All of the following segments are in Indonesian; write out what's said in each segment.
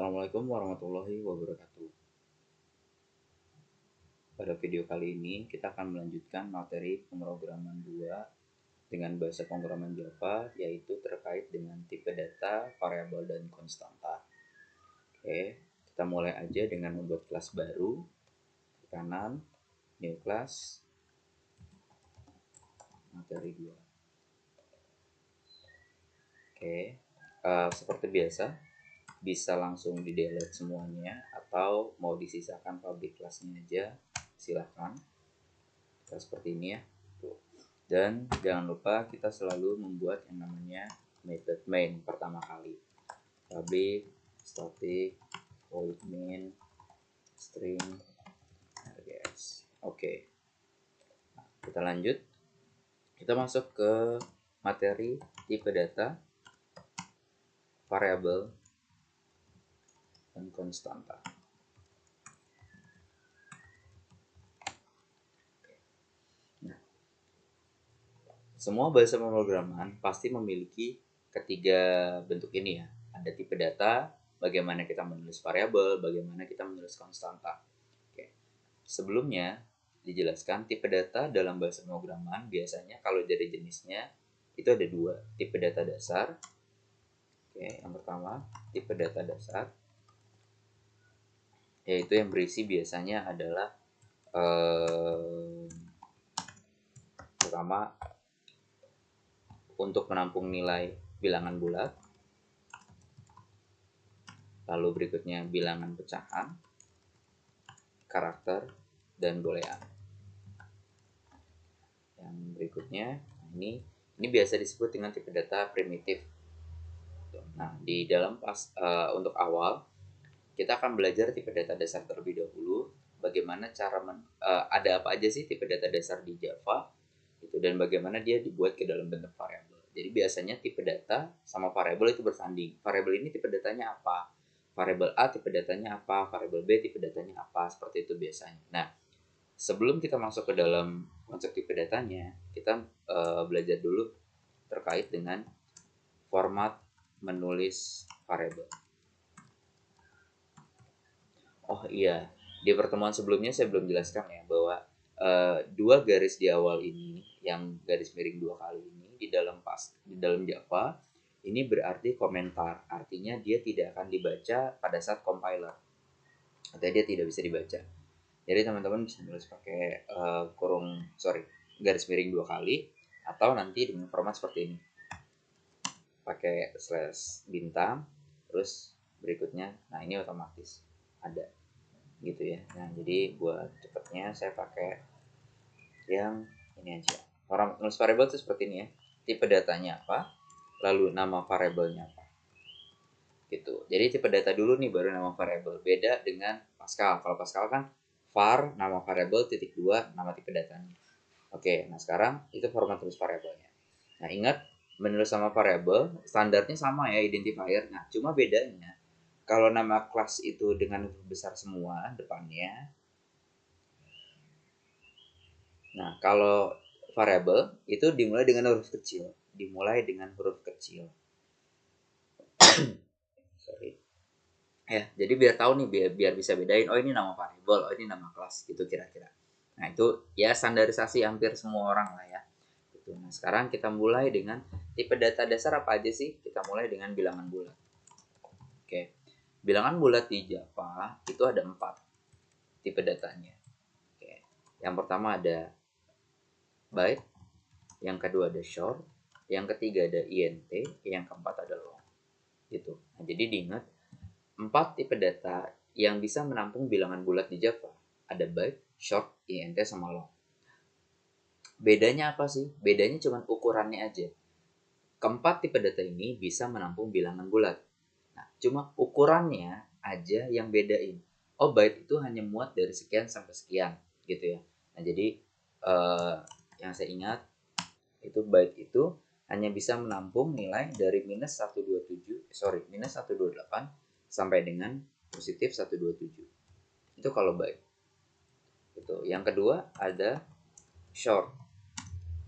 Assalamualaikum warahmatullahi wabarakatuh. Pada video kali ini kita akan melanjutkan materi pemrograman 2 dengan bahasa pemrograman Java, yaitu terkait dengan tipe data, variabel, dan konstanta. Oke, kita mulai aja dengan membuat kelas baru. Ke kanan, new class, materi 2. Oke, seperti biasa, bisa langsung di delete semuanya atau mau disisakan public class-nya aja, silahkan. Kita seperti ini ya. Dan jangan lupa kita selalu membuat yang namanya method main pertama kali. Public, static, void main, string, RGS. Oke. Nah, kita lanjut. Kita masuk ke materi tipe data, variabel, dan konstanta. Nah, semua bahasa pemrograman pasti memiliki ketiga bentuk ini ya. Ada tipe data, bagaimana kita menulis variabel, bagaimana kita menulis konstanta. Oke. Sebelumnya dijelaskan tipe data dalam bahasa pemrograman biasanya kalau dari jenisnya itu ada dua, tipe data dasar. Oke, yang pertama tipe data dasar, yaitu yang berisi biasanya adalah pertama untuk menampung nilai bilangan bulat, lalu berikutnya bilangan pecahan, karakter, dan boolean. Yang berikutnya ini biasa disebut dengan tipe data primitif. Nah, di dalam untuk awal kita akan belajar tipe data dasar terlebih dahulu. Bagaimana cara ada apa aja sih tipe data dasar di Java itu, dan bagaimana dia dibuat ke dalam bentuk variabel. Jadi biasanya tipe data sama variabel itu bersanding. Variabel ini tipe datanya apa? Variabel A tipe datanya apa? Variabel B tipe datanya apa? Seperti itu biasanya. Nah, sebelum kita masuk ke dalam konsep tipe datanya, kita belajar dulu terkait dengan format menulis variabel. Oh iya, di pertemuan sebelumnya saya belum jelaskan ya bahwa dua garis di awal ini, yang garis miring 2 kali ini di dalam Java ini berarti komentar. Artinya dia tidak akan dibaca pada saat compiler. Atau dia tidak bisa dibaca. Jadi teman-teman bisa nulis pakai garis miring 2 kali atau nanti dengan format seperti ini. Pakai slash bintang, terus berikutnya, nah ini otomatis ada gitu ya. Nah, jadi buat cepatnya saya pakai yang ini aja. Orang nulis variabel itu seperti ini ya. Tipe datanya apa, lalu nama variabelnya apa. Gitu. Jadi tipe data dulu nih baru nama variabel. Beda dengan Pascal. Kalau Pascal kan var nama variabel titik 2 nama tipe datanya. Oke, nah sekarang itu format tulis variabelnya. Nah, ingat menulis nama variabel standarnya sama ya, identifier. Nah, cuma bedanya kalau nama kelas itu dengan huruf besar semua depannya. Nah, kalau variabel itu dimulai dengan huruf kecil. Sorry. Ya, jadi biar tahu nih, biar bisa bedain, oh ini nama variabel, oh ini nama kelas gitu kira-kira. Nah, itu ya standarisasi hampir semua orang lah ya. Gitu. Nah, sekarang kita mulai dengan tipe data dasar apa aja sih? Kita mulai dengan bilangan bulat. Oke. Bilangan bulat di Java itu ada 4 tipe datanya. Oke. Yang pertama ada byte, yang kedua ada short, yang ketiga ada int, yang keempat ada long. Gitu. Nah, jadi diingat 4 tipe data yang bisa menampung bilangan bulat di Java. Ada byte, short, int, sama long. Bedanya apa sih? Bedanya cuma ukurannya aja. Keempat tipe data ini bisa menampung bilangan bulat. Nah, cuma ukurannya aja yang bedain. Oh, byte itu hanya muat dari sekian sampai sekian, gitu ya. Nah, jadi yang saya ingat itu byte itu hanya bisa menampung nilai dari minus 128 sampai dengan positif 127. Itu kalau byte. Itu. Yang kedua ada short.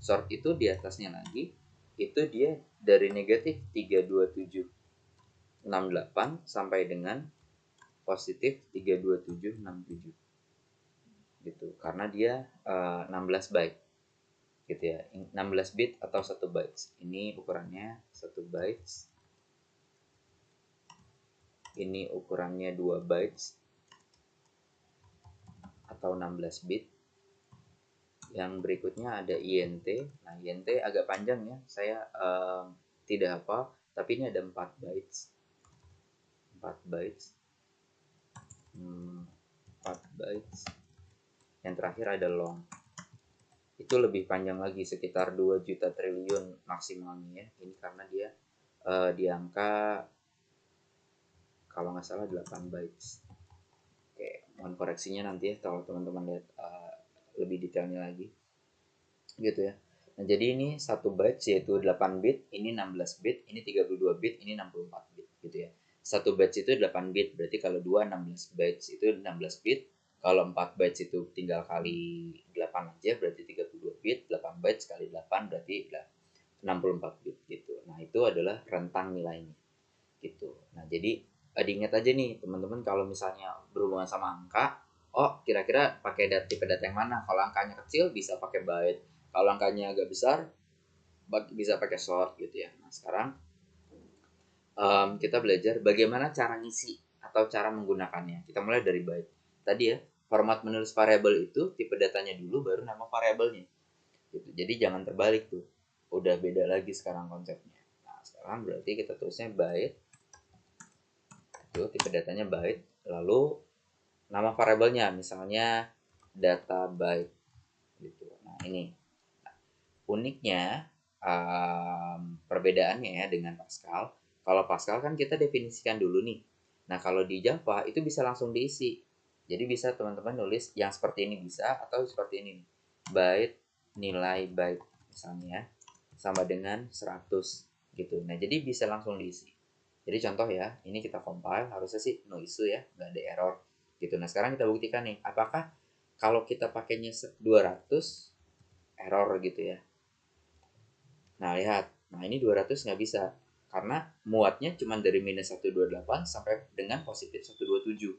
Short itu di atasnya lagi, itu dia dari negatif 32768 sampai dengan positif 32767 gitu, karena dia 16 byte gitu ya, 16 bit atau 1 bytes. Ini ukurannya 1 bytes, ini ukurannya 2 bytes atau 16 bit. Yang berikutnya ada INT. Nah, INT agak panjang ya, saya tidak hafal, tapi ini ada 4 bytes. 4 bytes. 4 bytes. Yang terakhir ada long. Itu lebih panjang lagi, sekitar 2 juta triliun maksimalnya ya. Ini karena dia di angka kalau nggak salah 8 bytes. Oke, mohon koreksinya nanti ya kalau teman-teman lihat lebih detailnya lagi gitu ya. Nah, jadi ini 1 byte yaitu 8 bit, ini 16 bit, ini 32 bit, ini 64 bit gitu ya. 1 byte itu 8 bit, berarti kalau 2 16 bytes itu 16 bit. Kalau 4 bytes itu tinggal kali 8 aja, berarti 32 bit, 8 bytes kali 8 berarti 64 bit gitu. Nah, itu adalah rentang nilainya gitu. Nah, jadi diingat aja nih teman-teman, kalau misalnya berhubungan sama angka, oh kira-kira pakai tipe data yang mana? Kalau angkanya kecil bisa pakai byte, kalau angkanya agak besar bisa pakai short gitu ya. Nah, sekarang kita belajar bagaimana cara ngisi atau cara menggunakannya. Kita mulai dari byte. Tadi ya, format menulis variabel itu tipe datanya dulu baru nama variabelnya. Gitu. Jadi jangan terbalik tuh. Udah beda lagi sekarang konsepnya. Nah, sekarang berarti kita tulisnya byte. Itu tipe datanya byte. Lalu nama variabelnya misalnya data byte gitu. Nah, ini uniknya perbedaannya ya dengan Pascal. Kalau Pascal kan kita definisikan dulu nih. Nah, kalau di Java itu bisa langsung diisi. Jadi bisa teman-teman nulis yang seperti ini bisa, atau seperti ini nih. Byte nilai byte misalnya sama dengan 100 gitu. Nah, jadi bisa langsung diisi. Jadi contoh ya, ini kita compile, harusnya sih no issue ya, nggak ada error gitu. Nah, sekarang kita buktikan nih, apakah kalau kita pakainya 200 error gitu ya. Nah, lihat. Nah, ini 200 nggak bisa. Karena muatnya cuma dari minus 128 sampai dengan positif 127.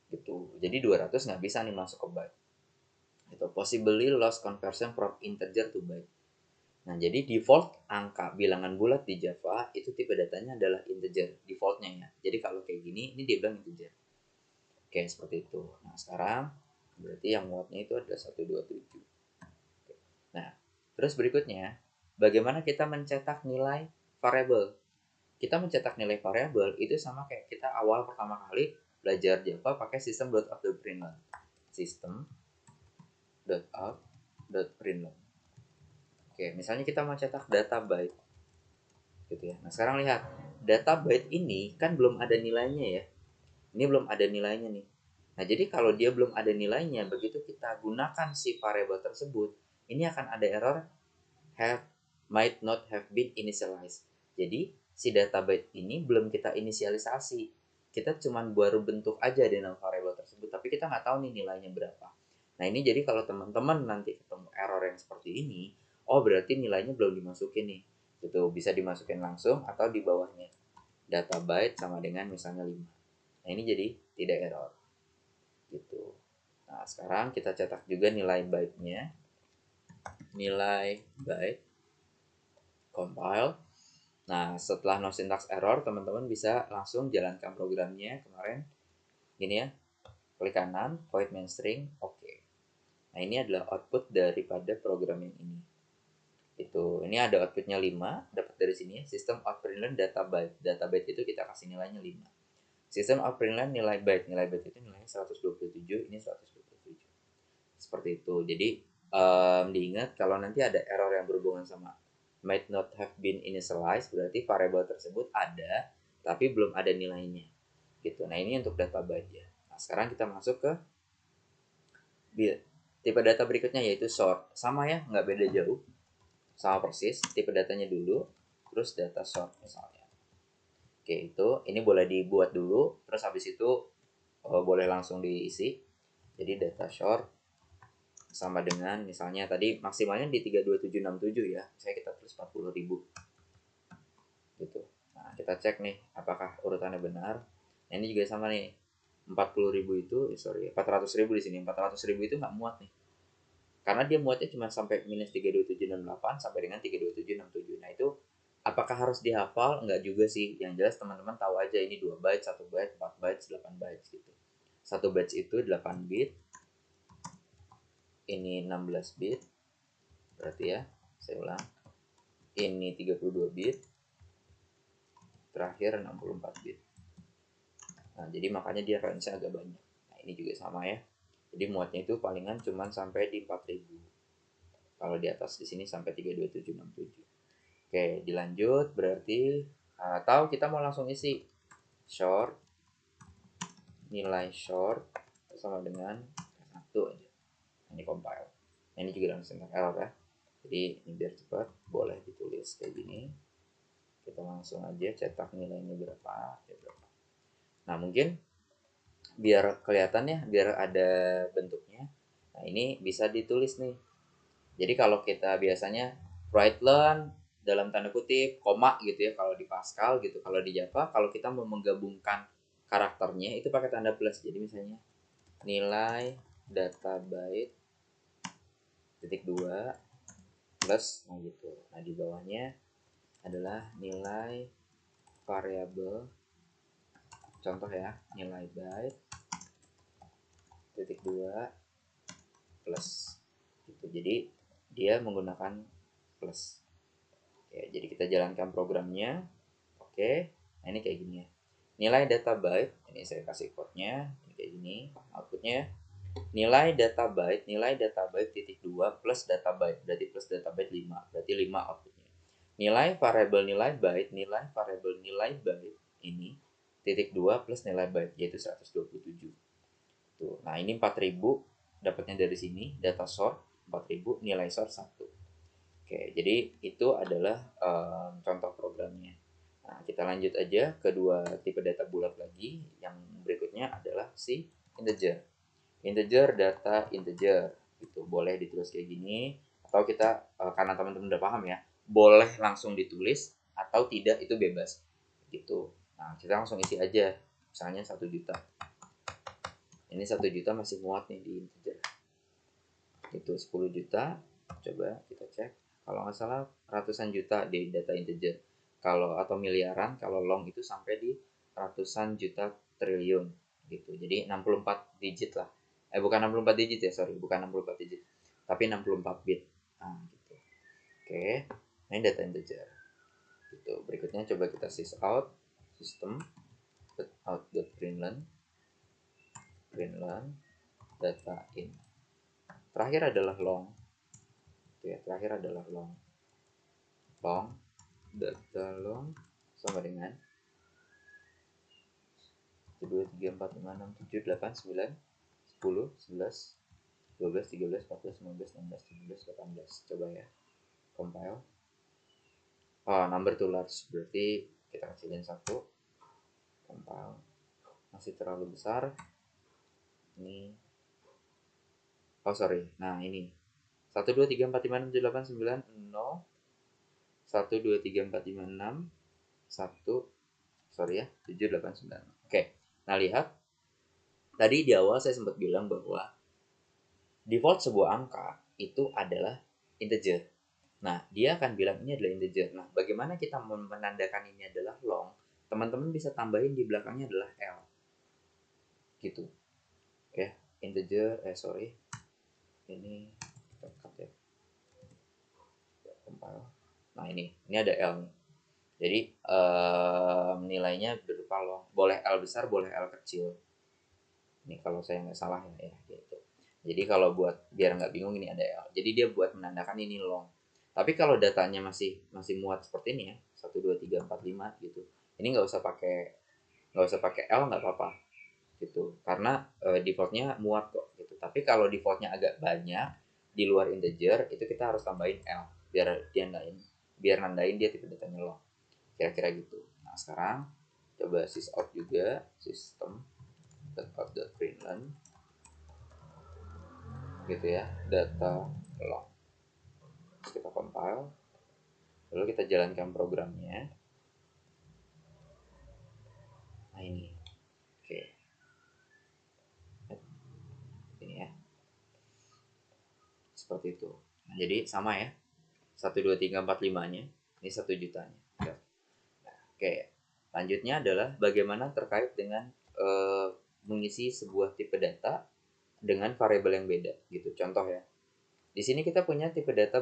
Gitu. Jadi 200 nggak bisa nih masuk ke byte. Itu possibly lost conversion from integer to byte. Nah, jadi default angka bilangan bulat di Java itu tipe datanya adalah integer. Defaultnya ya. Jadi kalau kayak gini, ini dia bilang integer. Oke, seperti itu. Nah, sekarang berarti yang muatnya itu adalah 127. Nah, terus berikutnya, bagaimana kita mencetak nilai variabel? Kita mencetak nilai variabel itu sama kayak kita awal pertama kali belajar Java pakai sistem .out.println. Sistem .out.println. Oke, misalnya kita mau cetak data byte gitu ya. Nah, sekarang lihat, data byte ini kan belum ada nilainya ya. Ini belum ada nilainya nih. Nah, jadi kalau dia belum ada nilainya, begitu kita gunakan si variabel tersebut, ini akan ada error might not have been initialized. Jadi si data byte ini belum kita inisialisasi. Kita cuma baru bentuk aja dengan variabel tersebut, tapi kita nggak tahu nih nilainya berapa. Nah, ini jadi kalau teman-teman nanti ketemu error yang seperti ini, oh berarti nilainya belum dimasukin nih. Itu bisa dimasukin langsung atau di bawahnya. Data byte sama dengan misalnya 5. Nah, ini jadi tidak error. Gitu. Nah, sekarang kita cetak juga nilai byte-nya. Nilai byte compile. Nah, setelah no syntax error, teman-teman bisa langsung jalankan programnya kemarin. Gini ya, klik kanan, void main string, oke. Nah, ini adalah output daripada program yang ini. Ini ada outputnya 5, dapat dari sini ya, system out println data byte. Data byte itu kita kasih nilainya 5. System out println nilai byte. Nilai byte itu nilainya 127, ini 127. Seperti itu. Jadi, diingat kalau nanti ada error yang berhubungan sama might not have been initialized, berarti variabel tersebut ada tapi belum ada nilainya gitu. Nah, ini untuk data byte ya. Nah, sekarang kita masuk ke tipe data berikutnya, yaitu sort. Sama ya, nggak beda jauh, sama persis. Tipe datanya dulu, terus data sort misalnya. Oke, itu ini boleh dibuat dulu, terus habis itu boleh langsung diisi. Jadi data sort sama dengan misalnya tadi maksimalnya di 32767 ya, misalnya kita tulis 40.000 gitu. Nah, kita cek nih apakah urutannya benar. Nah, ini juga sama nih, 40.000 itu, 400.000 di sini. 400.000 itu nggak muat nih. Karena dia muatnya cuma sampai minus 32768 sampai dengan 32767. Nah itu apakah harus dihafal? Enggak juga sih. Yang jelas teman-teman tahu aja ini 2 byte, 1 byte, 4 byte, 8 byte gitu. 1 byte itu 8 bit. Ini 16 bit. Berarti ya, saya ulang. Ini 32 bit. Terakhir 64 bit. Nah, jadi makanya dia range-nya agak banyak. Nah, ini juga sama ya. Jadi muatnya itu palingan cuma sampai di 4000. Kalau di atas di sini sampai 32767. Oke, dilanjut berarti atau kita mau langsung isi short, nilai short sama dengan 1 aja. Ini compile. Nah, ini juga langsung error ya. Jadi ini biar cepat, boleh ditulis kayak gini. Kita langsung aja cetak nilainya berapa. Nah, mungkin biar kelihatan ya, biar ada bentuknya. Nah, ini bisa ditulis nih. Jadi kalau kita biasanya write learn dalam tanda kutip koma gitu ya kalau di Pascal gitu. Kalau di Java kalau kita mau menggabungkan karakternya itu pakai tanda plus. Jadi misalnya nilai data byte titik 2 plus nah gitu. Nah di bawahnya adalah nilai variabel, contoh ya, nilai byte titik 2 plus gitu. Jadi dia menggunakan plus. Oke, jadi kita jalankan programnya. Oke, nah ini kayak gini ya. Nilai data byte, ini saya kasih code-nya, ini kayak gini. Outputnya nilai data byte titik 2 plus data byte, berarti plus data byte 5, berarti 5 outputnya. Nilai variabel nilai byte ini titik 2 plus nilai byte, yaitu 127. Tuh, nah ini 4000 dapatnya dari sini, data sort 4000, nilai sort 1. Oke, jadi itu adalah contoh programnya. Nah, kita lanjut aja ke dua tipe data bulat lagi. Yang berikutnya adalah si integer. Integer data integer. Gitu. Boleh ditulis kayak gini. Atau kita, karena teman-teman udah paham ya, boleh langsung ditulis atau tidak itu bebas. Gitu. Nah, kita langsung isi aja. Misalnya 1 juta. Ini 1 juta masih muat nih di integer. Itu 10 juta. Coba kita cek. Kalau nggak salah ratusan juta di data integer. Kalau atau miliaran, kalau long itu sampai di ratusan juta triliun gitu. Jadi 64 digit lah. Bukan 64 digit ya, sorry, bukan 64 digit. Tapi 64 bit. Nah, gitu. Oke. Nah, ini data integer. Gitu. Berikutnya coba kita sys out system out.println data in. Terakhir adalah long. Ya, terakhir adalah long data long sama dengan 1 2 3 4 5 6 7 8 9 10 11 12 13 14 15 16 17 18. Coba ya compile. Number to large, berarti kita kecilin 1. Compile, masih terlalu besar ini. Sorry, nah ini 1 2 3 4 5 6 7 8 9 0 1 2 3 4 5 6 1, sorry ya, 7 8 9. Oke, nah lihat tadi di awal saya sempat bilang bahwa default sebuah angka itu adalah integer. Nah, dia akan bilang ini adalah integer. Nah, bagaimana kita menandakan ini adalah long? Teman-teman bisa tambahin di belakangnya adalah L. Gitu. Ya, integer, sorry. Ini kita cut ya. Compile. Nah, ini ada L nih. Jadi, nilainya berupa long. Boleh L besar, boleh L kecil. Ini kalau saya nggak salah ya, gitu. Jadi kalau buat biar nggak bingung ini ada L. Jadi dia buat menandakan ini long. Tapi kalau datanya masih muat seperti ini ya, 1 2 3 4 5 gitu. Ini nggak usah pakai L, nggak apa-apa gitu. Karena defaultnya muat kok gitu. Tapi kalau defaultnya agak banyak di luar integer itu kita harus tambahin L biar nandain dia tipe datanya long. Kira-kira gitu. Nah, sekarang coba sysout juga, system.out.println gitu ya, data long. Terus kita compile, lalu kita jalankan programnya. Nah ini, oke. seperti itu. Nah, jadi sama ya, 1, 2, 3, 4, 5-nya ini 1 jutanya. Oke, lanjutnya adalah bagaimana terkait dengan mengisi sebuah tipe data dengan variabel yang beda gitu. Contoh ya, di sini kita punya tipe data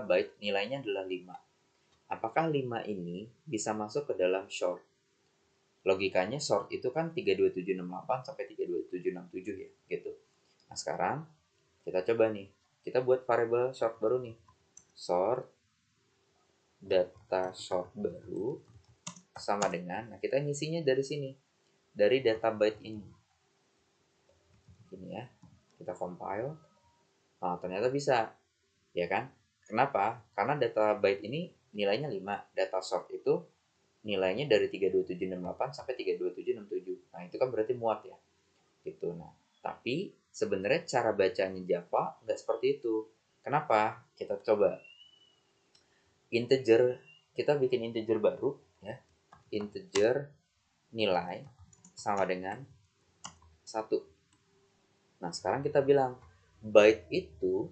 byte nilainya adalah 5. Apakah 5 ini bisa masuk ke dalam short? Logikanya short itu kan 32768 sampai 32767 ya, gitu. Nah, sekarang kita coba nih. Kita buat variabel short baru nih. Short data short baru sama dengan, nah kita ngisinya dari sini. Dari data byte ini. Ini ya. Kita compile. Nah, ternyata bisa. Ya kan? Kenapa? Karena data byte ini nilainya 5. Data short itu nilainya dari 32768 sampai 32767. Nah, itu kan berarti muat ya. Gitu. Nah, tapi sebenarnya cara bacanya Java nggak seperti itu. Kenapa? Kita coba. Integer, kita bikin integer baru ya. Integer nilai sama dengan 1. Nah, sekarang kita bilang byte itu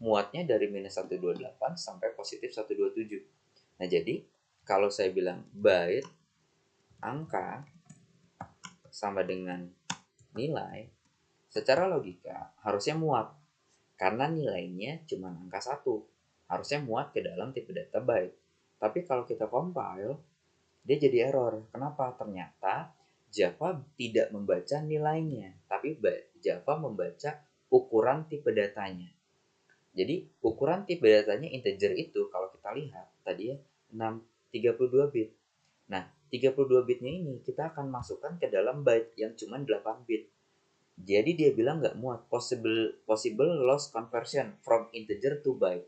muatnya dari -128 sampai positif 127. Nah, jadi kalau saya bilang byte angka sama dengan nilai, secara logika harusnya muat karena nilainya cuma angka 1. Harusnya muat ke dalam tipe data byte. Tapi kalau kita compile, dia jadi error. Kenapa? Ternyata Java tidak membaca nilainya, tapi Java membaca ukuran tipe datanya. Jadi ukuran tipe datanya integer itu kalau kita lihat tadi ya 32 bit. Nah, 32 bitnya ini kita akan masukkan ke dalam byte yang cuma 8 bit. Jadi dia bilang nggak muat, possible loss conversion from integer to byte.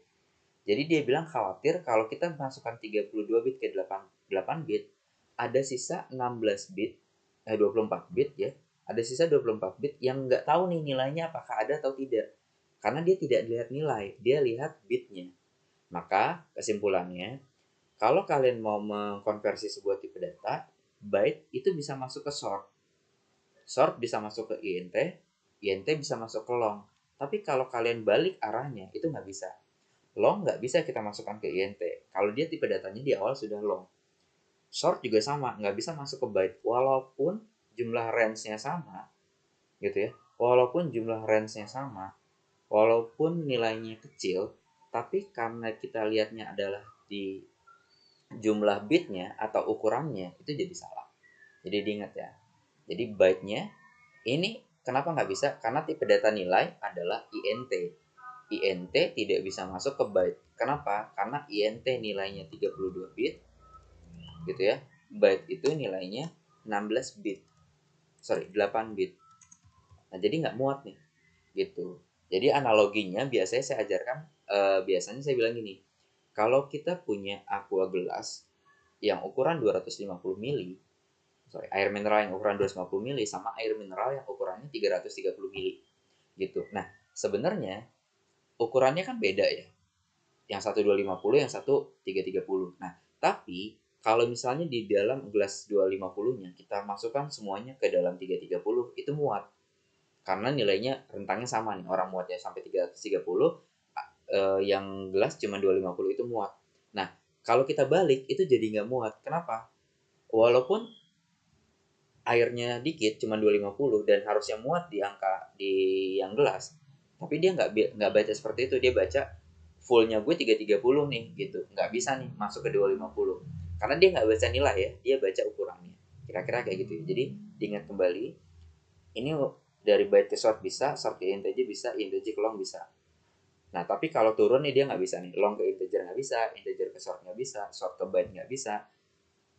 Jadi dia bilang khawatir kalau kita masukkan 32 bit ke 8 bit, ada sisa 16 bit, 24 bit ya, ada sisa 24 bit yang nggak tahu nih nilainya apakah ada atau tidak. Karena dia tidak lihat nilai, dia lihat bitnya. Maka kesimpulannya, kalau kalian mau mengkonversi sebuah tipe data, byte itu bisa masuk ke short. Short bisa masuk ke int, int bisa masuk ke long. Tapi kalau kalian balik arahnya, itu nggak bisa. Long nggak bisa kita masukkan ke int. Kalau dia tipe datanya di awal sudah long. Short juga sama, nggak bisa masuk ke byte. Walaupun jumlah range-nya sama, gitu ya. Walaupun jumlah range-nya sama, walaupun nilainya kecil, tapi karena kita lihatnya adalah di jumlah bitnya atau ukurannya, itu jadi salah. Jadi diingat ya. Jadi byte-nya ini kenapa nggak bisa? Karena tipe data nilai adalah int. int tidak bisa masuk ke byte. Kenapa? Karena int nilainya 32 bit, gitu ya. Byte itu nilainya 16 bit. 8 bit. Nah, jadi nggak muat nih. Gitu. Jadi analoginya biasanya saya ajarkan, biasanya saya bilang gini. Kalau kita punya aqua gelas yang ukuran 250 mili, air mineral yang ukuran 250 mili sama air mineral yang ukurannya 330 mili. Gitu. Nah, sebenarnya ukurannya kan beda ya. Yang satu 250, yang satu 330. Nah, tapi kalau misalnya di dalam gelas 250-nya kita masukkan semuanya ke dalam 330, itu muat. Karena nilainya rentangnya sama nih, orang muatnya sampai 330, yang gelas cuma 250 itu muat. Nah, kalau kita balik itu jadi nggak muat. Kenapa? Walaupun airnya dikit cuma 250 dan harusnya muat di angka di yang gelas, tapi dia nggak baca seperti itu. Dia baca fullnya gue 330 nih gitu, nggak bisa nih masuk ke 250 karena dia nggak baca nilai ya, dia baca ukurannya. Kira-kira kayak gitu ya. Jadi diingat kembali, ini dari byte ke short bisa, short ke integer bisa, integer ke long bisa. Nah, tapi kalau turun nih dia nggak bisa nih, long ke integer nggak bisa, integer ke short nggak bisa, short ke byte nggak bisa,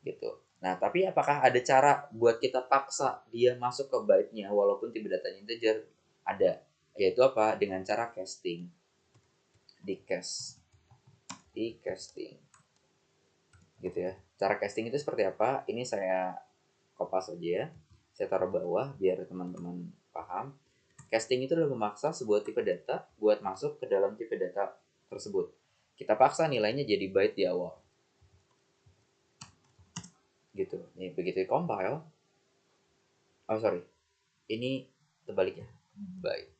gitu. Nah, tapi apakah ada cara buat kita paksa dia masuk ke byte-nya walaupun tipe datanya integer? Ada, yaitu apa? Dengan cara casting. Di casting. Gitu ya. Cara casting itu seperti apa? Ini saya kopas aja ya. Saya taruh bawah biar teman-teman paham. Casting itu adalah memaksa sebuah tipe data buat masuk ke dalam tipe data tersebut. Kita paksa nilainya jadi byte di awal. Gitu. Nih, begitu compile. Oh, sorry. Ini terbalik ya. Byte.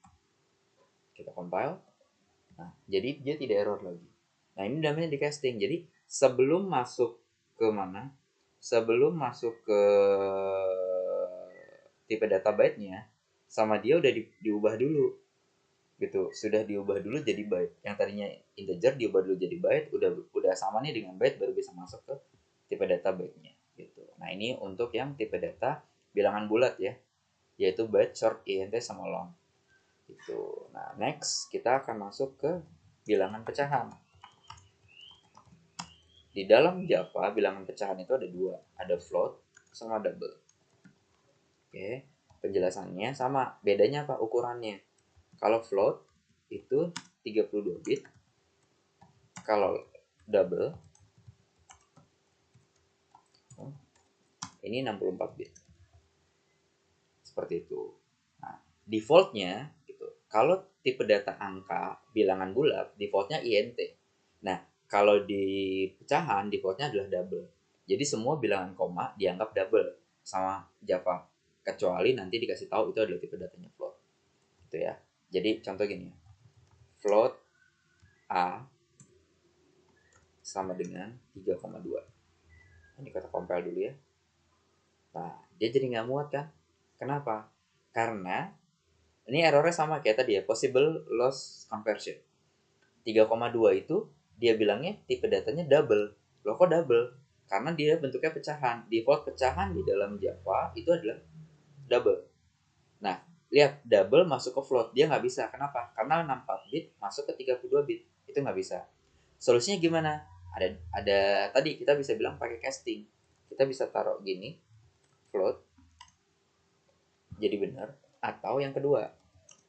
Kita compile. Nah, jadi dia tidak error lagi. Nah, ini namanya di casting. Jadi sebelum masuk ke mana? Sebelum masuk ke tipe data byte-nya, sama dia udah diubah dulu gitu. Sudah diubah dulu jadi byte. Yang tadinya integer diubah dulu jadi byte, udah sama nih dengan byte baru bisa masuk ke tipe data byte-nya gitu. Nah, ini untuk yang tipe data bilangan bulat ya, yaitu byte, short, int sama long. Gitu. Nah, next kita akan masuk ke bilangan pecahan. Di dalam Java, bilangan pecahan itu ada dua, ada float sama double. Oke, penjelasannya sama, bedanya apa? Ukurannya. Kalau float itu 32 bit, kalau double ini 64 bit. Seperti itu. Nah, defaultnya gitu. Kalau tipe data angka bilangan bulat, defaultnya int. Nah, kalau di pecahan defaultnya adalah double. Jadi semua bilangan koma dianggap double sama Java. Kecuali nanti dikasih tahu itu adalah tipe datanya float. Gitu ya. Jadi contoh gini. Float A sama dengan 3,2. Ini kita compile dulu ya. Nah, dia jadi nggak muat kan? Kenapa? Karena ini errornya sama kayak tadi ya, possible loss conversion. 3,2 itu dia bilangnya tipe datanya double. Loh kok double? Karena dia bentuknya pecahan. Default pecahan di dalam Java itu adalah double. Nah, lihat double masuk ke float. Dia nggak bisa. Kenapa? Karena 64 bit masuk ke 32 bit. Itu nggak bisa. Solusinya gimana? Ada tadi kita bisa bilang pakai casting. Kita bisa taruh gini, float jadi benar. Atau yang kedua,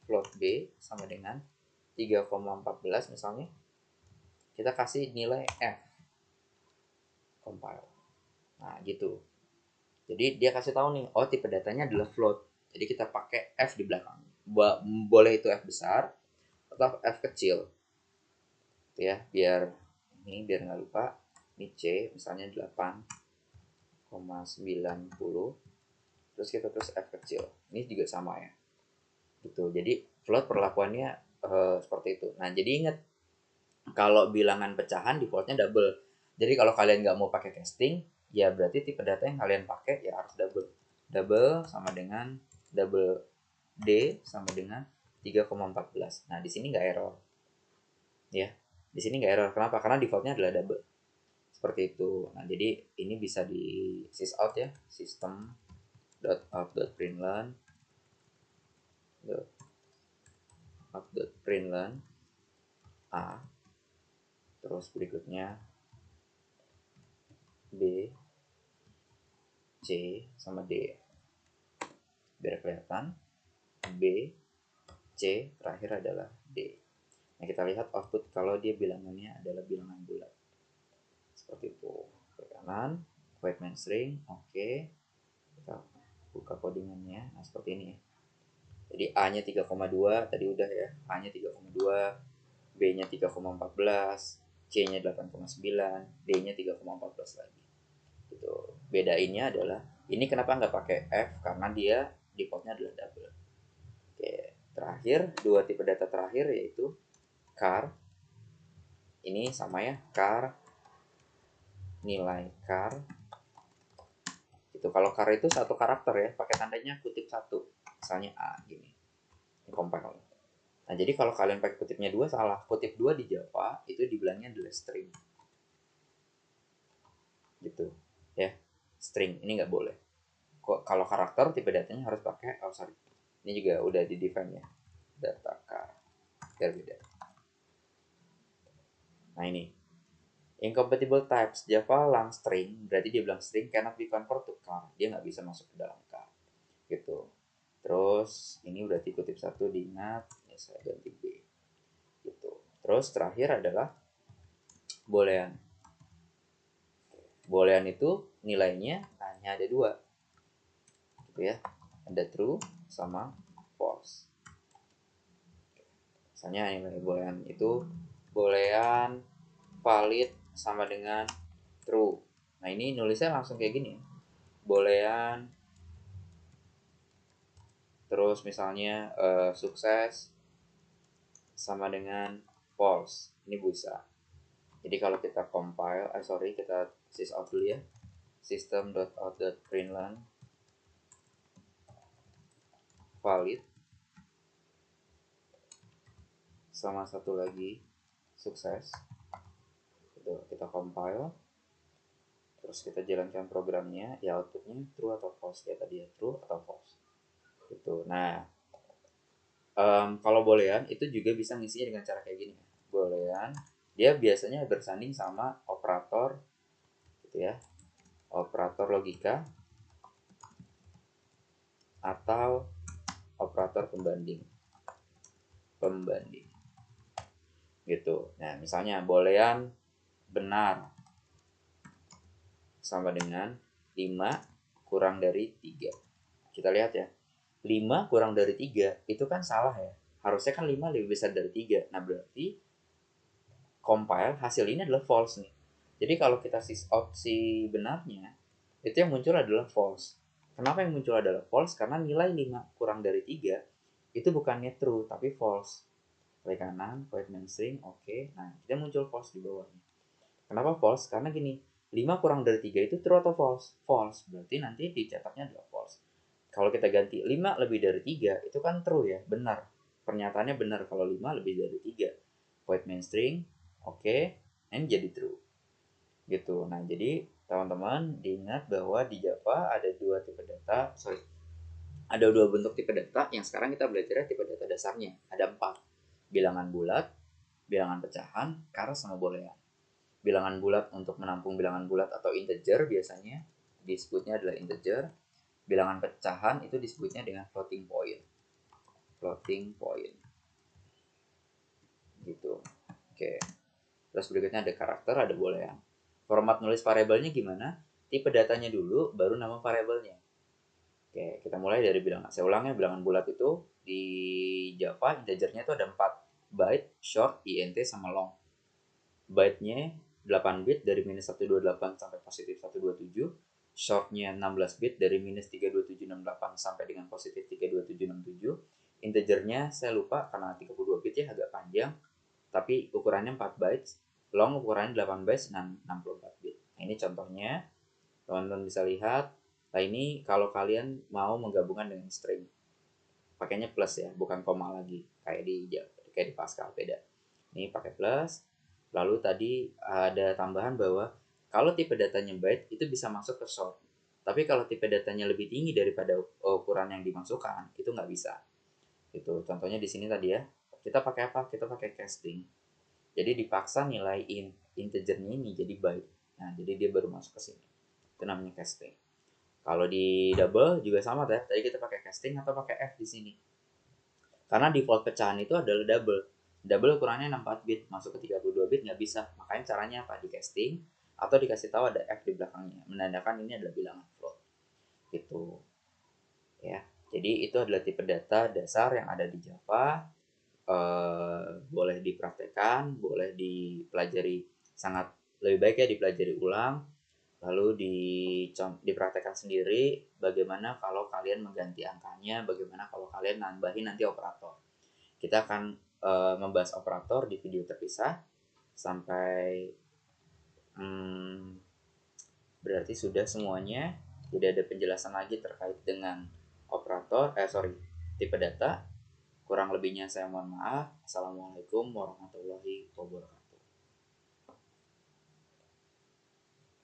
float B sama dengan 3,14 misalnya. Kita kasih nilai F. Compile. Nah, gitu. Jadi dia kasih tahu nih, oh tipe datanya adalah float. Jadi kita pakai F di belakang. Boleh itu F besar atau F kecil. Gitu ya, biar nggak lupa. Ini C misalnya 8,90. Terus kita terus F kecil. Ini juga sama ya. Gitu. Jadi float perlakuannya seperti itu. Nah, jadi ingat kalau bilangan pecahan defaultnya double. Jadi kalau kalian nggak mau pakai casting, ya berarti tipe data yang kalian pakai ya harus double. Double sama dengan double D sama dengan 3,14. Nah, di sini nggak error. Ya, di sini nggak error. Kenapa? Karena defaultnya adalah double. Seperti itu. Nah, jadi ini bisa di sysout ya. System.out.println out.println A. Terus berikutnya B, C, sama D. Biar kelihatan. B, C, terakhir adalah D. Nah, kita lihat output kalau dia bilangannya adalah bilangan bulat. Seperti itu. Ke kanan, void main string, oke. Kita buka codingannya. Nah, seperti ini ya. Jadi A-nya 3,2, tadi udah ya. A-nya 3,2, B-nya 3,14, C-nya 8,9, D-nya 3,14 lagi. Gitu. Bedainnya adalah ini kenapa nggak pakai F, karena dia defaultnya adalah double. Oke, terakhir dua tipe data terakhir yaitu char. Ini sama ya, char nilai char. Itu kalau char itu satu karakter ya, pakai tandanya kutip satu. Misalnya A gini. Ini compile. Nah, jadi kalau kalian pakai kutipnya dua salah. Kutip dua di Java itu dibilangnya adalah string. Gitu. Ya, string. Ini nggak boleh. Kalau karakter tipe datanya harus pakai, oh sorry. Ini juga udah di define ya. Data char. Biar beda. Nah, ini incompatible types Java lang string, berarti dia bilang string cannot be convert to char, dia nggak bisa masuk ke dalam char gitu. Terus ini berarti kutip satu diingat ya, saya ganti B gitu. Terus terakhir adalah boolean. Boolean itu nilainya hanya ada dua gitu ya, ada true sama false. Misalnya nilai boolean itu boolean valid sama dengan true. Nah, ini nulisnya langsung kayak gini, boolean terus misalnya sukses sama dengan false. Ini bisa. Jadi kalau kita compile, kita sysout dulu ya. System.out.println valid sama satu lagi sukses. Itu kita compile, terus kita jalankan programnya, ya outputnya true atau false ya tadi ya, true atau false. Gitu. Nah, kalau boolean itu juga bisa ngisinya dengan cara kayak gini. Boolean dia biasanya bersanding sama operator gitu ya, operator logika atau operator pembanding gitu. Nah, misalnya boolean benar sama dengan 5 kurang dari 3. Kita lihat ya, 5 kurang dari 3 itu kan salah ya, harusnya kan 5 lebih besar dari 3. Nah, berarti compile hasil ini adalah false nih. Jadi kalau kita sysout si benarnya, itu yang muncul adalah false. Kenapa yang muncul adalah false? Karena nilai 5 kurang dari 3 itu bukannya true tapi false. Klik kanan, void main string, oke. Nah, kita muncul false di bawahnya. Kenapa false? Karena gini, 5 kurang dari 3 itu true atau false? False. Berarti nanti dicetaknya adalah false. Kalau kita ganti 5 lebih dari 3, itu kan true ya, benar. Pernyataannya benar kalau 5 lebih dari 3. Void main string, oke. Ini jadi true. Gitu. Nah, jadi teman-teman diingat bahwa di Java ada dua bentuk tipe data yang sekarang kita belajar tipe data dasarnya. Ada 4. Bilangan bulat, bilangan pecahan, char, sama boolean. Bilangan bulat untuk menampung bilangan bulat atau integer biasanya disebutnya adalah integer. Bilangan pecahan itu disebutnya dengan floating point. Gitu. Oke. Terus berikutnya ada karakter, ada boolean. Format nulis variabelnya gimana? Tipe datanya dulu, baru nama variabelnya. Oke, kita mulai dari bilangan. Saya ulang ya, bilangan bulat itu di Java integernya itu ada 4 byte, short, int, sama long. Byte-nya 8 bit dari minus 128 sampai positif 127. Short-nya 16 bit dari minus 32768 sampai dengan positif 32767. Integernya saya lupa karena 32 bit ya, agak panjang. Tapi ukurannya 4 bytes. Long ukurannya 8 bytes dan 64 bit. Nah, ini contohnya. Teman-teman bisa lihat. Nah, ini kalau kalian mau menggabungkan dengan string. Pakainya plus ya, bukan koma lagi. Kayak di Pascal, beda. Ini pakai plus. Lalu tadi ada tambahan bahwa kalau tipe datanya byte itu bisa masuk ke short. Tapi kalau tipe datanya lebih tinggi daripada ukuran yang dimasukkan, itu nggak bisa. Itu contohnya di sini tadi ya. Kita pakai apa? Kita pakai casting. Jadi dipaksa nilai integernya ini jadi byte. Nah, jadi dia baru masuk ke sini. Itu namanya casting. Kalau di double juga sama ya. Tadi kita pakai casting atau pakai F di sini. Karena default pecahan itu adalah double. Double ukurannya 64 bit, masuk ke 32 bit nggak bisa. Makanya caranya apa? Di casting atau dikasih tahu ada F di belakangnya, menandakan ini adalah bilangan float. Gitu. Ya. Jadi itu adalah tipe data dasar yang ada di Java. Boleh dipraktekkan, boleh dipelajari, sangat lebih baik ya dipelajari ulang, lalu dipraktekkan sendiri bagaimana kalau kalian mengganti angkanya, bagaimana kalau kalian nambahin nanti operator. Kita akan membahas operator di video terpisah sampai berarti sudah semuanya, tidak ada penjelasan lagi terkait dengan tipe data. Kurang lebihnya saya mohon maaf. Assalamualaikum warahmatullahi wabarakatuh.